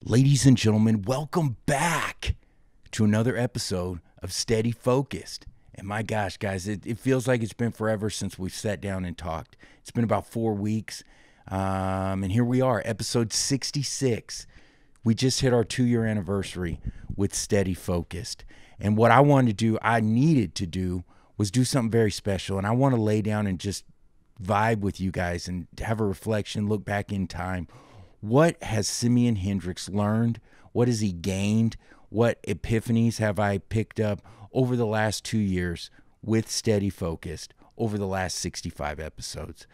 Ladies and gentlemen, welcome back to another episode of Steady Focused. And my gosh, guys, it feels like it's been forever since we've sat down and talked. It's been about 4 weeks. And here we are, episode 66. We just hit our 2-year anniversary with Steady Focused. And what I wanted to do, I needed to do, was do something very special. And I want to lay down and just vibe with you guys and have a reflection, look back in time. What has SimeonHendrix learned? What has he gained? What epiphanies have I picked up over the last 2 years with Steady Focused, over the last 65 episodes?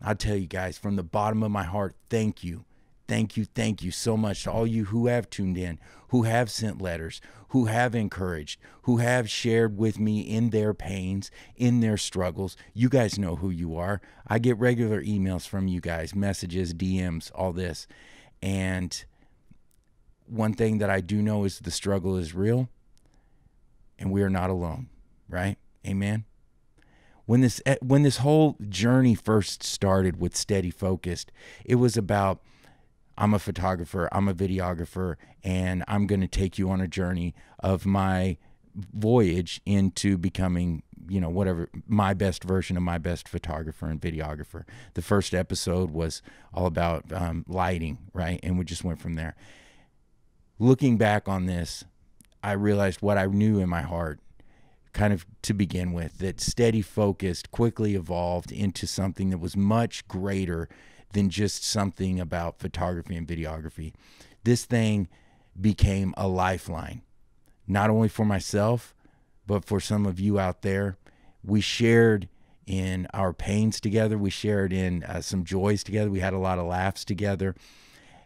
I'll tell you guys, from the bottom of my heart, thank you. Thank you so much to all you who have tuned in, who have sent letters, who have encouraged, who have shared with me in their pains, in their struggles. You guys know who you are. I get regular emails from you guys, messages, DMs, all this. And one thing that I do know is the struggle is real and we are not alone, right? Amen. When this whole journey first started with Steady Focused, it was about, I'm a photographer, I'm a videographer, and I'm going to take you on a journey of my voyage into becoming, whatever, my best version of my best photographer and videographer. The first episode was all about lighting, right? And we just went from there. Looking back on this, I realized what I knew in my heart, kind of to begin with, that Steady Focused quickly evolved into something that was much greater than just something about photography and videography. This thing became a lifeline, not only for myself, but for some of you out there. We shared in our pains together. We shared in some joys together. We had a lot of laughs together.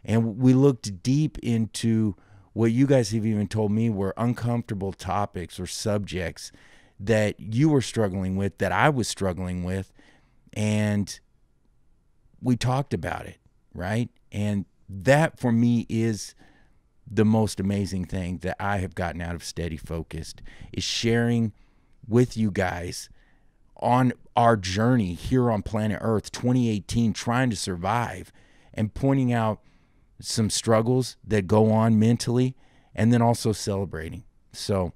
And we looked deep into what you guys have even told me were uncomfortable topics or subjects that you were struggling with, that I was struggling with. And we talked about it, right? And that for me is the most amazing thing that I have gotten out of Steady Focused, is sharing with you guys on our journey here on planet Earth 2018, trying to survive, and pointing out some struggles that go on mentally, and then also celebrating. So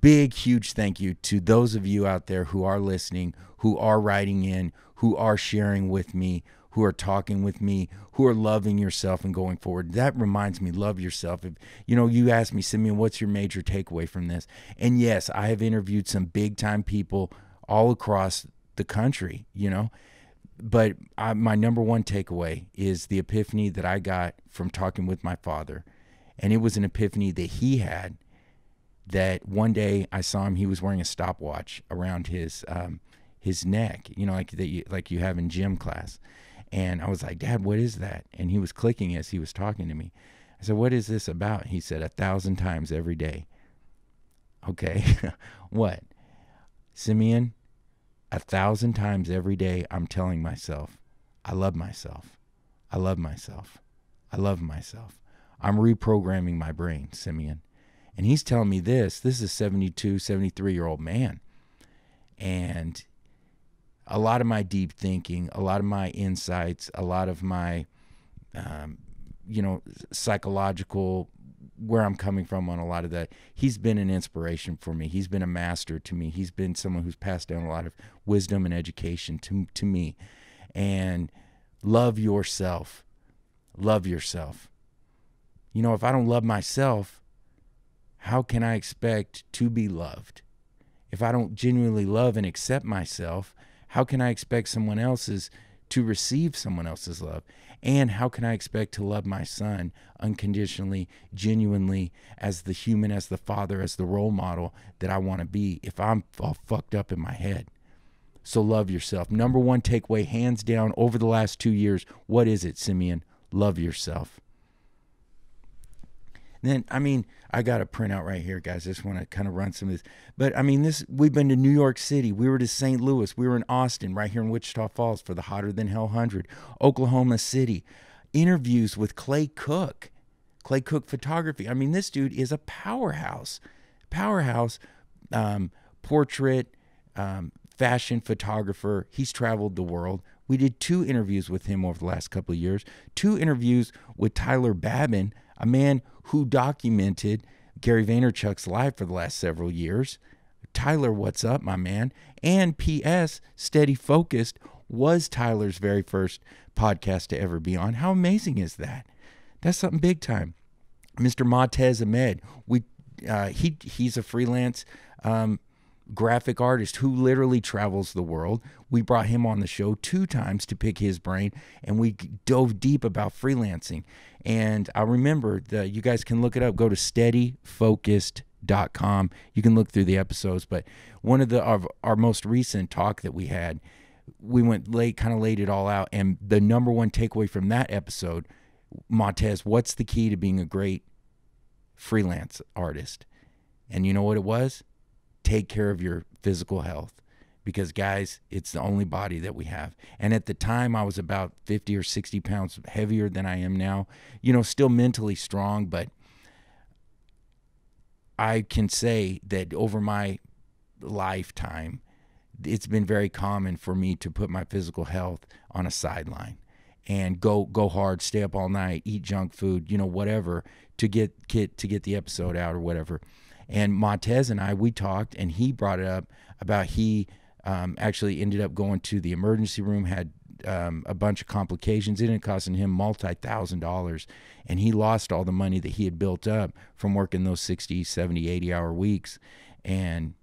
big, huge thank you to those of you out there who are listening, who are writing in, who are sharing with me, who are talking with me, who are loving yourself and going forward. That reminds me, love yourself. If, you asked me, Simeon, what's your major takeaway from this? And yes, I have interviewed some big time people all across the country, but my number one takeaway is the epiphany that I got from talking with my father. And it was an epiphany that he had, that one day I saw him, he was wearing a stopwatch around his neck, like you have in gym class. And I was like, Dad, what is that? And he was clicking as he was talking to me. I said, what is this about? He said, 1,000 times every day. Okay. What? Simeon, 1,000 times every day I'm telling myself, I love myself. I love myself. I love myself. I'm reprogramming my brain, Simeon. And he's telling me this is a 72, 73-year-old man. And a lot of my deep thinking, a lot of my insights, a lot of my, psychological, where I'm coming from on a lot of that, he's been an inspiration for me. He's been a master to me. He's been someone who's passed down a lot of wisdom and education to me. And love yourself. Love yourself. If I don't love myself, how can I expect to be loved? If I don't genuinely love and accept myself, how can I expect someone else's to receive someone else's love? And how can I expect to love my son unconditionally, genuinely, as the human, as the father, as the role model that I want to be, if I'm all fucked up in my head? So love yourself. Number one takeaway, hands down, over the last 2 years, what is it, Simeon? Love yourself. Then, I got a printout right here, guys. I just want to kind of run some of this. But, we've been to New York City. We were to St. Louis. We were in Austin, right here in Wichita Falls for the Hotter Than Hell 100. Oklahoma City. Interviews with Clay Cook Photography. This dude is a powerhouse. Portrait, fashion photographer. He's traveled the world. We did 2 interviews with him over the last couple of years, 2 interviews with Tyler Babin, a man who documented Gary Vaynerchuk's life for the last several years. Tyler, what's up, my man? And P.S., Steady Focused was Tyler's very first podcast to ever be on. How amazing is that? That's something big time. Mr. Montez Ahmed, he's a freelance graphic artist who literally travels the world. We brought him on the show 2 times to pick his brain, and we dove deep about freelancing. And I remember that you guys can look it up. Go to steadyfocused.com. You can look through the episodes, but one of our most recent talk that we had, we went kind of laid it all out, and the number one takeaway from that episode, Montez, what's the key to being a great freelance artist? And you know what it was? Take care of your physical health, because guys, it's the only body that we have. And at the time, I was about 50 or 60 pounds heavier than I am now, still mentally strong, but I can say that over my lifetime, it's been very common for me to put my physical health on a sideline and go hard, stay up all night, eat junk food, whatever, to get the episode out or whatever. And Montez and I, we talked, and he brought it up about he actually ended up going to the emergency room, had a bunch of complications. It ended up costing him multi-$1,000, and he lost all the money that he had built up from working those 60, 70, 80-hour weeks. And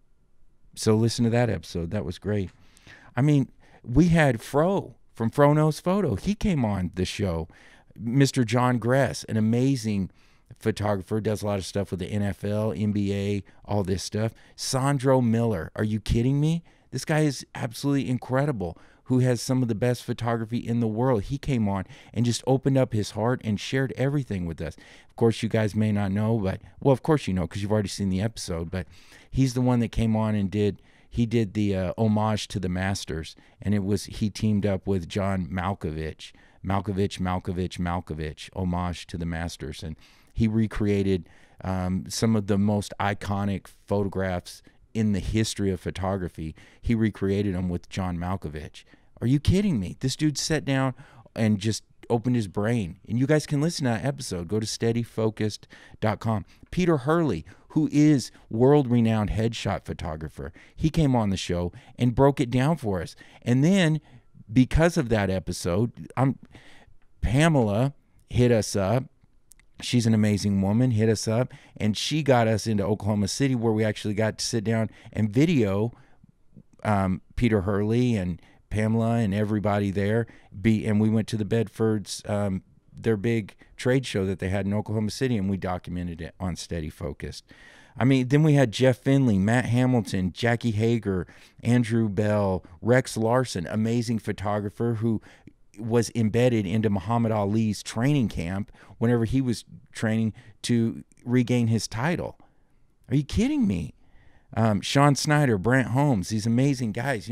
so listen to that episode. That was great. I mean, we had Fro from Fro Knows Photo. He came on the show. Mr. John Gress, an amazing photographer, does a lot of stuff with the NFL, NBA, all this stuff. Sandro Miller. Are you kidding me? This guy is absolutely incredible, who has some of the best photography in the world. He came on and just opened up his heart and shared everything with us. Of course, you guys may not know, but, well, of course you know, because you've already seen the episode, but he's the one that came on and did the homage to the Masters, and he teamed up with John Malkovich, homage to the Masters, and he recreated some of the most iconic photographs in the history of photography. He recreated them with John Malkovich. Are you kidding me? This dude sat down and just opened his brain. And you guys can listen to that episode. Go to steadyfocused.com. Peter Hurley, who is world-renowned headshot photographer, he came on the show and broke it down for us. And then, because of that episode, Pamela hit us up. She's an amazing woman, hit us up, and she got us into Oklahoma City, where we actually got to sit down and video Peter Hurley and Pamela and everybody there. And we went to the Bedfords, their big trade show that they had in Oklahoma City, and we documented it on Steady Focused. I mean, then we had Jeff Finley, Matt Hamilton, Jackie Hager, Andrew Bell, Rex Larson, amazing photographer who was embedded into Muhammad Ali's training camp whenever he was training to regain his title. Are you kidding me? Sean Snyder, Brant Holmes, these amazing guys.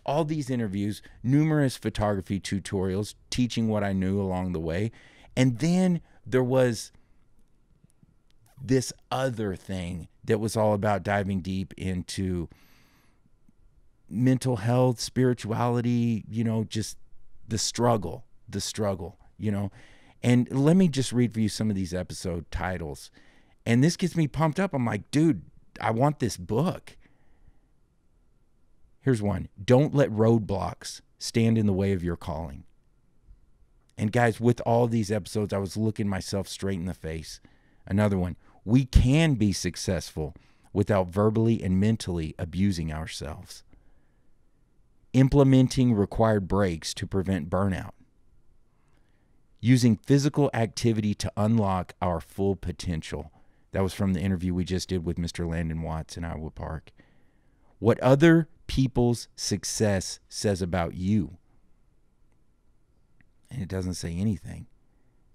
All these interviews, numerous photography tutorials, teaching what I knew along the way. And then there was this other thing that was all about diving deep into mental health, spirituality, just the struggle, And let me just read for you some of these episode titles. And this gets me pumped up. I'm like, dude, I want this book. Here's one. Don't let roadblocks stand in the way of your calling. And guys, with all these episodes, I was looking myself straight in the face. Another one. We can be successful without verbally and mentally abusing ourselves. Implementing required breaks to prevent burnout. Using physical activity to unlock our full potential. That was from the interview we just did with Mr. Landon Watts in Iowa Park. What other people's success says about you. And it doesn't say anything.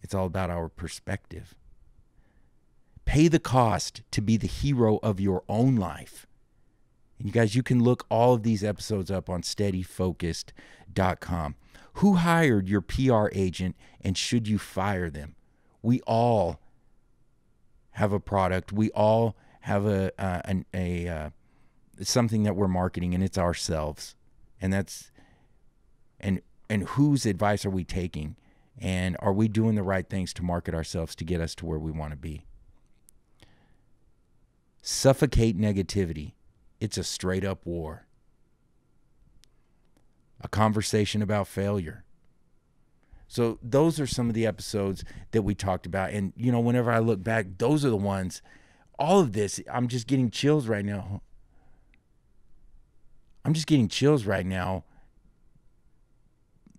It's all about our perspective. Pay the cost to be the hero of your own life. And you guys, you can look all of these episodes up on steadyfocused.com. Who hired your PR agent, and should you fire them? We all have a product. We all have something that we're marketing, and it's ourselves. And and whose advice are we taking? And are we doing the right things to market ourselves to get us to where we want to be? Suffocate negativity. It's a straight up war. A conversation about failure. So those are some of the episodes that we talked about. And, you know, whenever I look back, those are the ones, all of this, I'm just getting chills right now.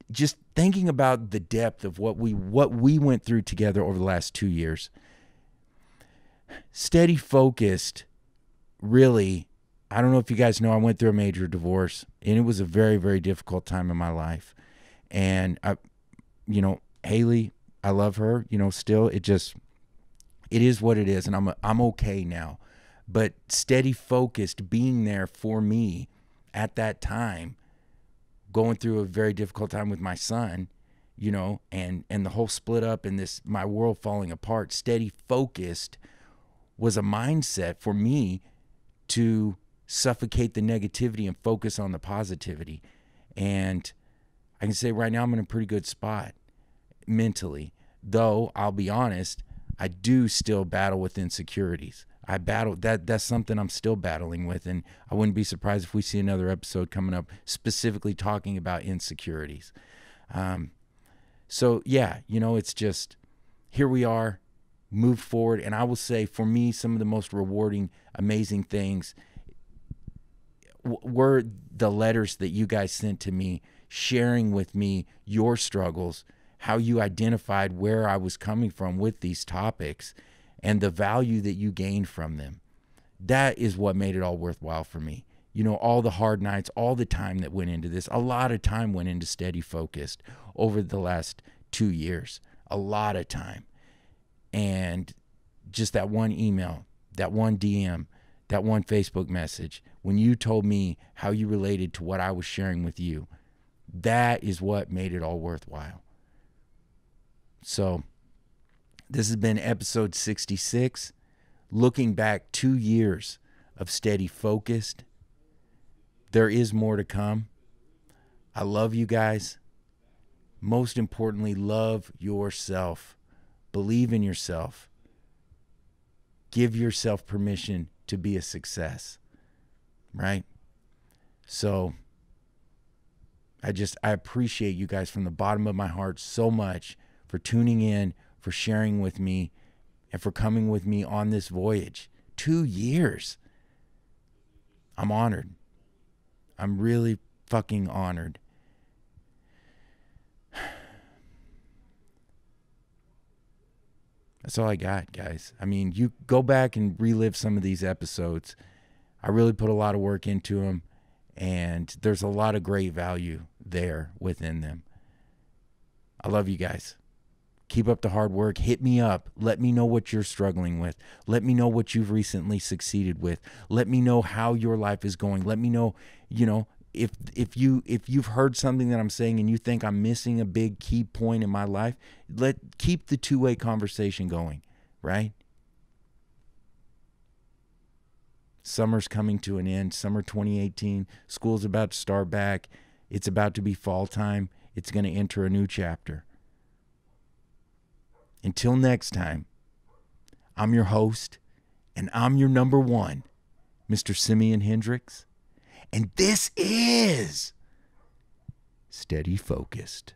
Just thinking about the depth of what we went through together over the last 2 years. Steady Focused, really, I don't know if you guys know, I went through a major divorce, and it was a very, very difficult time in my life. And you know, Haley, I love her, you know, still, it is what it is. And I'm okay now, but Steady Focused, being there for me at that time, going through a very difficult time with my son, you know, and the whole split up and this, my world falling apart. Steady Focused was a mindset for me to suffocate the negativity and focus on the positivity. And I can say right now I'm in a pretty good spot mentally, though I'll be honest, I do still battle with insecurities. That's something I'm still battling with, and I wouldn't be surprised if we see another episode coming up specifically talking about insecurities. So yeah, you know, it's just, here we are, move forward. And I will say, for me, some of the most rewarding, amazing things were the letters that you guys sent to me, sharing with me your struggles, how you identified where I was coming from with these topics, and the value that you gained from them. That is what made it all worthwhile for me. You know, all the hard nights, all the time that went into this. A lot of time went into Steady Focused over the last 2 years. A lot of time. And just that one email, that one DM, that one Facebook message, when you told me how you related to what I was sharing with you, that is what made it all worthwhile. So this has been episode 66, looking back 2 years of Steady Focused. There is more to come. I love you guys. Most importantly, love yourself. Believe in yourself. Give yourself permission to be a success, right? So I appreciate you guys from the bottom of my heart so much for tuning in, for sharing with me, and for coming with me on this voyage. 2 years. I'm honored. I'm really fucking honored. That's all I got, guys. I mean, you go back and relive some of these episodes. I really put a lot of work into them, and there's a lot of great value there within them. I love you guys. Keep up the hard work. Hit me up. Let me know what you're struggling with. Let me know what you've recently succeeded with. Let me know how your life is going. Let me know, you know, if you've heard something that I'm saying and you think I'm missing a big key point in my life, keep the two-way conversation going, right? Summer's coming to an end. Summer 2018. School's about to start back. It's about to be fall time. It's going to enter a new chapter. Until next time, I'm your host, and I'm your number one, Mr. SimeonHendrix. And this is Steady Focused.